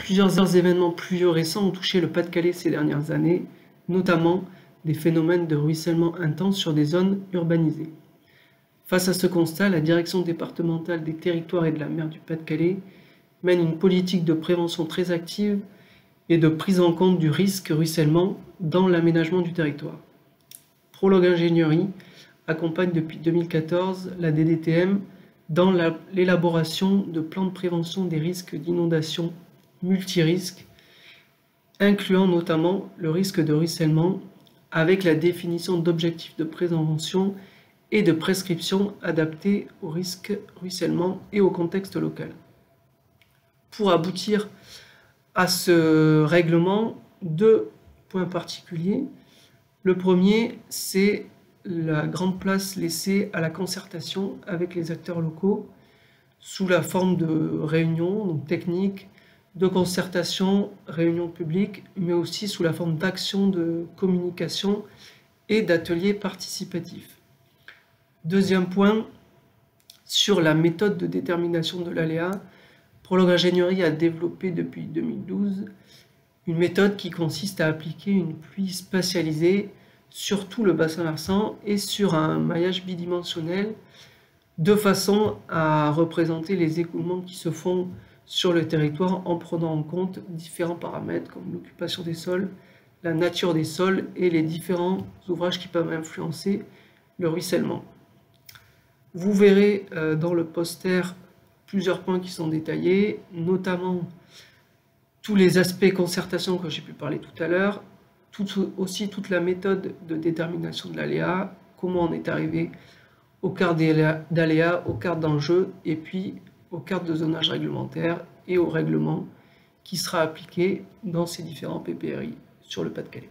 Plusieurs événements pluvieux récents ont touché le Pas-de-Calais ces dernières années, notamment des phénomènes de ruissellement intense sur des zones urbanisées. Face à ce constat, la Direction départementale des territoires et de la mer du Pas-de-Calais mène une politique de prévention très active et de prise en compte du risque ruissellement dans l'aménagement du territoire. Prolog Ingénierie accompagne depuis 2014 la DDTM dans l'élaboration de plans de prévention des risques d'inondation multirisques, incluant notamment le risque de ruissellement, avec la définition d'objectifs de prévention et de prescriptions adaptés au risque ruissellement et au contexte local. Pour aboutir à ce règlement, deux points particuliers. Le premier, c'est la grande place laissée à la concertation avec les acteurs locaux sous la forme de réunions donc techniques, de concertation, réunions publiques, mais aussi sous la forme d'actions de communication et d'ateliers participatifs. Deuxième point, sur la méthode de détermination de l'aléa, Prolog Ingénierie a développé depuis 2012 une méthode qui consiste à appliquer une pluie spatialisée sur tout le bassin versant et sur un maillage bidimensionnel de façon à représenter les écoulements qui se font sur le territoire en prenant en compte différents paramètres comme l'occupation des sols, la nature des sols et les différents ouvrages qui peuvent influencer le ruissellement. Vous verrez dans le poster plusieurs points qui sont détaillés, notamment tous les aspects concertation que j'ai pu parler tout à l'heure, aussi toute la méthode de détermination de l'aléa, comment on est arrivé aux cartes d'aléa, aux cartes d'enjeu et puis aux cartes de zonage réglementaire et au règlement qui sera appliqué dans ces différents PPRI sur le Pas-de-Calais.